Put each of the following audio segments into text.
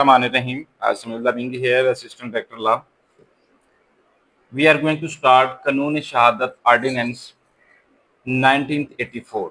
Rahim. Samillah being here, Assistant Director Law. We are going to start Qanun Shahadat Ordinance 1984.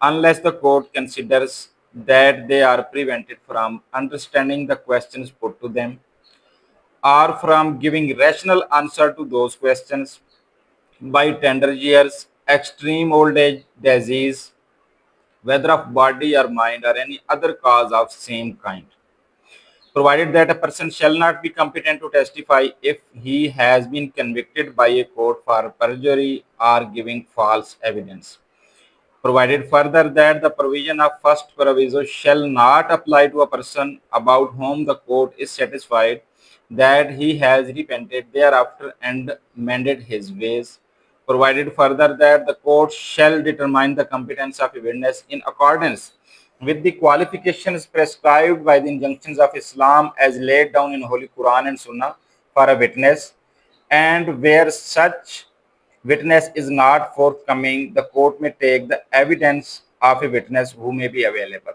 unless the court considers that they are prevented from understanding the questions put to them or from giving rational answer to those questions by tender years, extreme old age, disease, whether of body or mind, or any other cause of same kind, provided that a person shall not be competent to testify if he has been convicted by a court for perjury or giving false evidence. Provided further that the provision of first proviso shall not apply to a person about whom the court is satisfied that he has repented thereafter and mended his ways. Provided further that the court shall determine the competence of a witness in accordance with the qualifications prescribed by the injunctions of Islam as laid down in Holy Quran and Sunnah for a witness, and where such witness is not forthcoming, the court may take the evidence of a witness who may be available.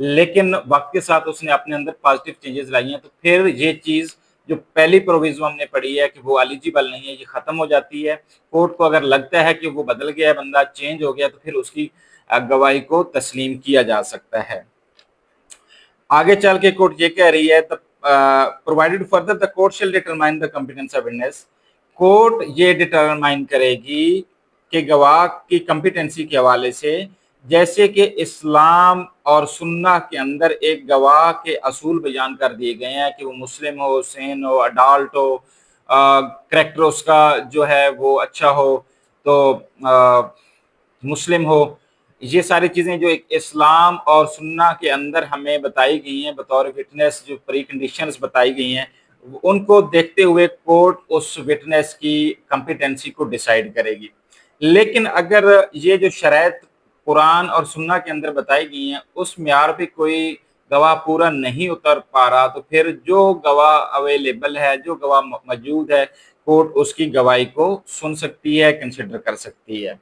لیکن وقت کے ساتھ اس نے اپنے اندر positive changes لائی ہیں، تو پھر یہ چیز جو پہلی پروویزو ہم نے پڑھی ہے کہ وہ ایلیجیبل نہیں ہے، یہ ختم ہو جاتی ہے۔ کورٹ کو اگر لگتا ہے کہ وہ بدل گیا ہے، بندہ چینج ہو گیا، تو پھر اس کی گواہی کو تسلیم کیا جا سکتا ہے۔ آگے چل کے کورٹ یہ کہہ رہی ہے provided further the court shall determine the competence of witness، court یہ ڈٹرمائن کرے گی کہ گواہ کی کمپیٹنسی کے حوالے سے، جیسے کہ اسلام اور سنہ کے اندر ایک گواہ کے اصول بیان کر دیے گئے ہیں کہ وہ مسلم ہو، سین ہو، اڈالٹ ہو، کریکٹر اس کا جو ہے وہ اچھا ہو، تو مسلم ہو، یہ ساری چیزیں جو ایک اسلام اور سنہ کے اندر ہمیں بتائی گئی ہیں بطور وٹنس، جو پری کنڈیشنز بتائی گئی ہیں، ان کو دیکھتے ہوئے کورٹ اس وٹنس کی کمپیٹنسی کو ڈیسائیڈ کرے گی۔ لیکن اگر یہ جو شرائط قرآن اور سنہ کے اندر بتائی گئی ہیں اس معیار پہ کوئی گواہ پورا نہیں اتر پا رہا، تو پھر جو گواہ اویلیبل ہے، جو گواہ موجود ہے، کورٹ اس کی گواہی کو سن سکتی ہے، کنسیڈر کر سکتی ہے۔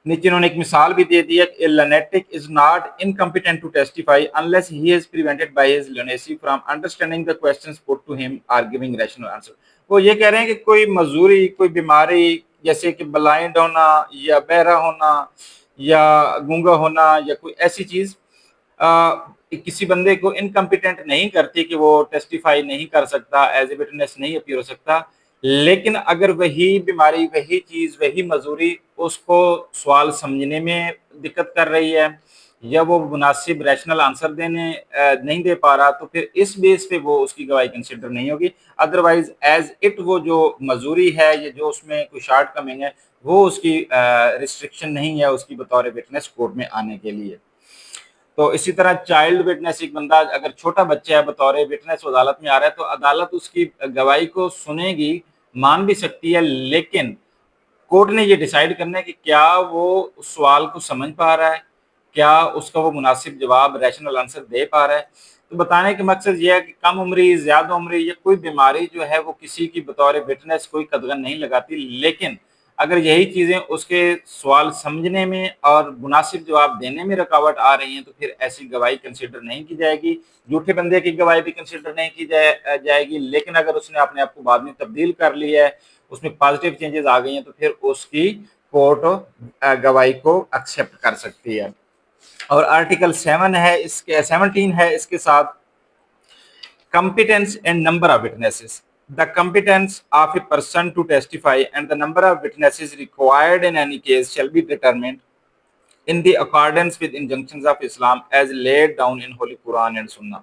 نیچے انہوں نے ایک مثال بھی دے دی ہے کہ lunatic is not incompetent to testify unless he is prevented by his lunacy from understanding the questions put to him or giving rational answer۔ وہ یہ کہہ رہے ہیں کہ کوئی معذوری، کوئی بیماری، جیسے کہ بلائنڈ ہونا یا بہرا ہونا یا گونگا ہونا یا کوئی ایسی چیز کسی بندے کو انکمپیٹنٹ نہیں کرتی کہ وہ ٹیسٹیفائی نہیں کر سکتا، ایز اے وٹنس نہیں اپیئر ہو سکتا۔ لیکن اگر وہی بیماری، وہی چیز، وہی معذوری اس کو سوال سمجھنے میں دقت کر رہی ہے یا وہ مناسب ریشنل آنسر نہیں دے پا رہا، تو پھر اس بیس پہ وہ اس کی گواہی کنسیڈر نہیں ہوگی۔ ادروائز ایز اٹ وہ جو معذوری ہے یا جو اس میں کوئی شارٹ کمنگ ہے، وہ اس کی ریسٹرکشن نہیں ہے اس کی بطور وٹنس کورٹ میں آنے کے لیے۔ تو اسی طرح چائلڈ وٹنس، ایک بندہ اگر چھوٹا بچہ ہے بطور وٹنس عدالت میں آ رہا ہے، تو عدالت اس کی گواہی کو سنے گی، مان بھی سکتی ہے، لیکن کورٹ نے یہ ڈیسائیڈ کرنا ہے کہ کیا وہ اس سوال کو سمجھ پا رہا ہے، کیا اس کا وہ مناسب جواب، ریشنل آنسر دے پا رہا ہے۔ تو بتانے کا مقصد یہ ہے کہ کم عمری، زیادہ عمری یا کوئی بیماری جو ہے وہ کسی کی بطور وٹنس کوئی قدغن نہیں لگاتی، لیکن اگر یہی چیزیں اس کے سوال سمجھنے میں اور مناسب جواب دینے میں رکاوٹ آ رہی ہیں، تو پھر ایسی گواہی کنسیڈر نہیں کی جائے گی۔ جھوٹے بندے کی گواہی بھی کنسیڈر نہیں کی جائے گی، لیکن اگر اس نے اپنے آپ کو بعد میں تبدیل کر لیا ہے، اس میں پازیٹیو چینجز آ گئی ہیں، تو پھر اس کی کورٹ گواہی کو ایکسیپٹ کر سکتی ہے۔ اور آرٹیکل 17 ہے اس کے ساتھ competence and number of witnesses۔ The competence of a person to testify and the number of witnesses required in any case shall be determined in the accordance with injunctions of Islam as laid down in Holy Quran and Sunnah۔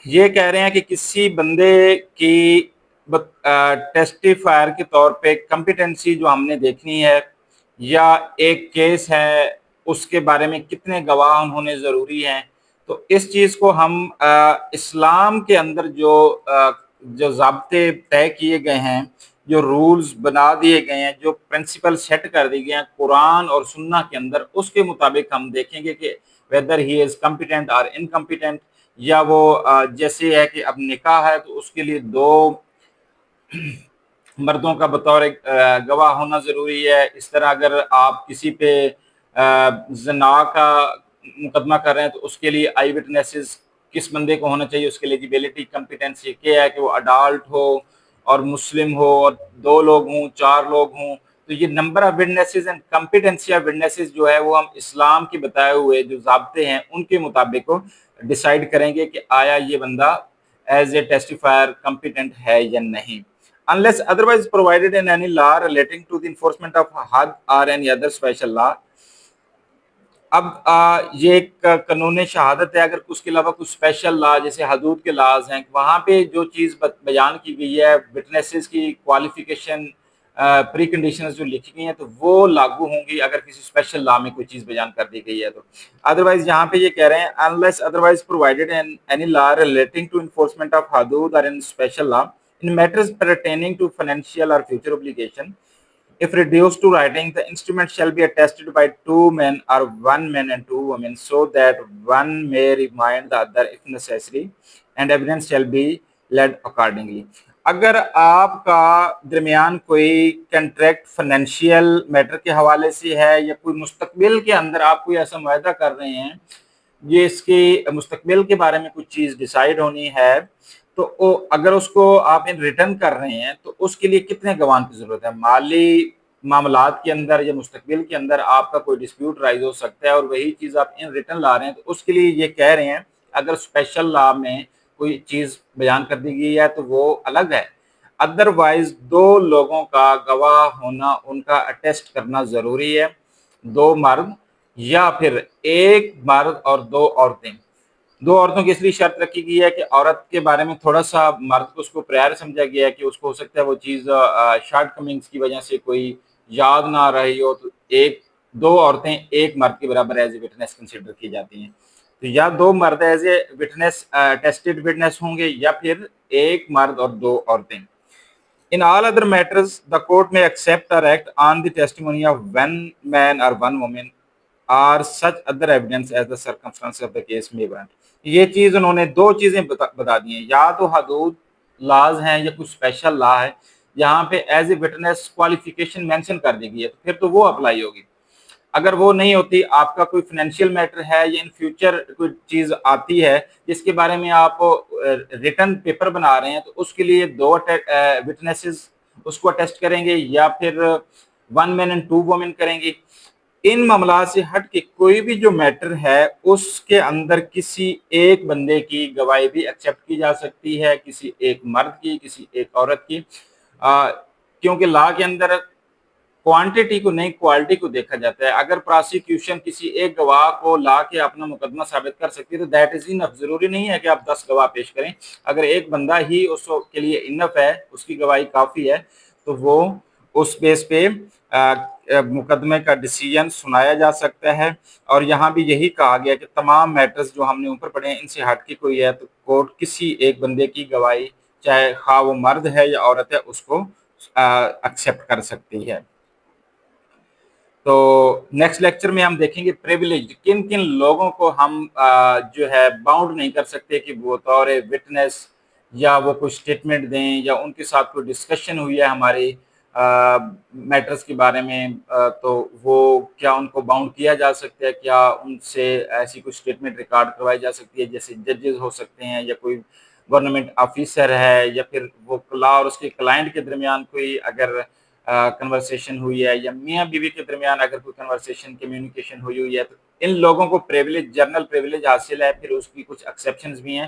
یہ کہہ رہے ہیں کہ کسی بندے کی ٹیسٹیفائر کے طور پہ کمپیٹنسی جو ہم نے دیکھنی ہے، یا ایک کیس ہے اس کے بارے میں کتنے گواہ ہونے ضروری ہیں، تو اس چیز کو ہم اسلام کے اندر جو ضابطے طے کیے گئے ہیں، جو رولز بنا دیے گئے ہیں، جو پرنسپل سیٹ کر دیے گئے ہیں قرآن اور سنہ کے اندر، اس کے مطابق ہم دیکھیں گے کہ whether he is competent or incompetent، یا وہ جیسے ہے کہ اب نکاح ہے تو اس کے لیے 2 مردوں کا بطور گواہ ہونا ضروری ہے۔ اس طرح اگر آپ کسی پہ زنا کا مقدمہ کر رہے ہیں تو اس کے لیے آئی وٹنسز کس بندے کو ہونا چاہیے، اس کے ایلیجیبلٹی، کمپیٹنسی کیا ہے کہ وہ اڈالٹ ہو اور مسلم ہو اور 2 لوگ ہوں، 4 لوگ ہوں۔ تو یہ number of witnesses and competency of witnesses جو ہے وہ ہم اسلام کے بتائے ہوئے جو ضابطے ہیں ان کے مطابق ڈیسائیڈ کریں گے کہ آیا یہ بندہ ایز اے ٹیسٹیفائر کمپیٹنٹ ہے یا نہیں۔ unless otherwise provided in any law relating to the enforcement of حد or any other special law۔ اب یہ ایک قانون شہادت ہے، اگر اس کے علاوہ کچھ اسپیشل لا جیسے حدود کے لاز ہیں، وہاں پہ جو چیز بیان کی گئی ہے، وٹنسز کی کوالیفیکیشن، پری کنڈیشنز جو لکھی گئی ہیں، تو وہ لاگو ہوں گی اگر کسی اسپیشل لا میں کوئی چیز بیان کر دی گئی ہے تو۔ ادروائز یہاں پہ یہ کہہ رہے ہیں unless otherwise provided in any law relating to enforcement of حدود or in special law in matters pertaining to financial or future obligation, if reduced to writing, the instrument shall be attested by 2 men or 1 man and 2 women, so that one may remind the other if necessary, and evidence shall be led accordingly۔ اگر آپ کا درمیان کوئی contract financial metre کے حوالے سے ہے یا کوئی مستقبل کے اندر آپ کوئی ایسا معاہدہ کر رہے ہیں یہ اس کی مستقبل کے بارے میں کچھ چیز ڈیسائیڈ ہونی ہے تو اگر اس کو آپ ریٹرن کر رہے ہیں تو اس کے لیے کتنے گواہان کی ضرورت ہے؟ مالی معاملات کے اندر یا مستقبل کے اندر آپ کا کوئی ڈسپیوٹ رائز ہو سکتا ہے اور وہی چیز آپ ان ریٹرن لا رہے ہیں، تو اس کے لیے یہ کہہ رہے ہیں اگر اسپیشل لا میں کوئی چیز بیان کر دی گئی ہے تو وہ الگ ہے، ادروائز دو لوگوں کا گواہ ہونا، ان کا اٹیسٹ کرنا ضروری ہے، دو مرد یا پھر ایک مرد اور دو عورتیں۔ دو عورتوں کی اس لیے شرط رکھی گئی ہے کہ عورت کے بارے میں تھوڑا سا مرد کو اس کو پریئر سمجھا گیا ہے کہ اس کو ہو سکتا ہے وہ چیز شارٹ کمنگز کی وجہ سے کوئی یاد نہ آ رہی ہو، تو دو عورتیں ایک مرد کے برابر ایز اے وٹنس کنسیڈر کی جاتی ہیں، تو یا دو مرد as a witness tested witness ہوں گے یا پھر ایک مرد اور دو عورتیں۔ In all other matters, the court may accept or act on the testimony of one man or one woman or such other evidence as the circumstances of the case may warrant۔ یہ چیز انہوں نے دو چیزیں بتا دی ہیں، یا تو حدود لاز ہیں یا کچھ اسپیشل لا ہے، یہاں پہ as a witness qualification mention کر دی گئی ہے، تو پھر تو وہ اپلائی ہوگی۔ اگر وہ نہیں ہوتی، آپ کا کوئی فائنینشیل میٹر ہے یا ان فیوچر کوئی چیز آتی ہے جس کے بارے میں آپ ریٹن پیپر بنا رہے ہیں، تو اس کے لیے دو وٹنسز اس کو اٹیسٹ کریں گے یا پھر one man and two woman کریں گے۔ ان معاملات سے ہٹ کے کوئی بھی جو میٹر ہے اس کے اندر کسی ایک بندے کی گواہی بھی ایکسیپٹ کی جا سکتی ہے، کسی ایک مرد کی، کسی ایک عورت کی، کیونکہ لا کے اندر کوانٹیٹی کو نہیں کوالٹی کو دیکھا جاتا ہے۔ اگر پراسیکیوشن کسی ایک گواہ کو لا کے اپنا مقدمہ ثابت کر سکتی ہے تو دیٹ از انف، ضروری نہیں ہے کہ آپ 10 گواہ پیش کریں، اگر ایک بندہ ہی اس کے لیے انف ہے، اس کی گواہی کافی ہے، تو وہ اس بیس پہ مقدمے کا ڈیسیژن سنایا جا سکتا ہے۔ اور یہاں بھی یہی کہا گیا کہ تمام میٹرز جو ہم نے اوپر پڑھے ہیں ان سے ہٹ کے کوئی ہے تو کورٹ کسی ایک بندے کی گواہی چاہے خواہ وہ مرد ہے یا عورت ہے اس کو ایکسیپٹ کر سکتی ہے۔ تو نیکسٹ لیکچر میں ہم دیکھیں گے پریویلیج، کن کن لوگوں کو ہم جو ہے باؤنڈ نہیں کر سکتے کہ وہ طور وٹنس یا وہ کوئی اسٹیٹمنٹ دیں یا ان کے ساتھ کوئی ڈسکشن ہوئی ہے ہماری میٹرز کے بارے میں، تو وہ کیا ان کو باؤنڈ کیا جا سکتا ہے، کیا ان سے ایسی کوئی اسٹیٹمنٹ ریکارڈ کروائی جا سکتی ہے، جیسے ججز ہو سکتے ہیں یا کوئی گورنمنٹ آفیسر ہے یا پھر وہ لا اور اس کے کلائنٹ کے درمیان کوئی اگر کنورسیشن ہوئی ہے یا میاں بیوی کے درمیان اگر کوئی کنورسیشن کمیونیکیشن ہوئی ہے، تو ان لوگوں کو پریویلیج، جنرل پریویلیج حاصل ہے، پھر اس کی کچھ ایکسیپشنز بھی ہیں۔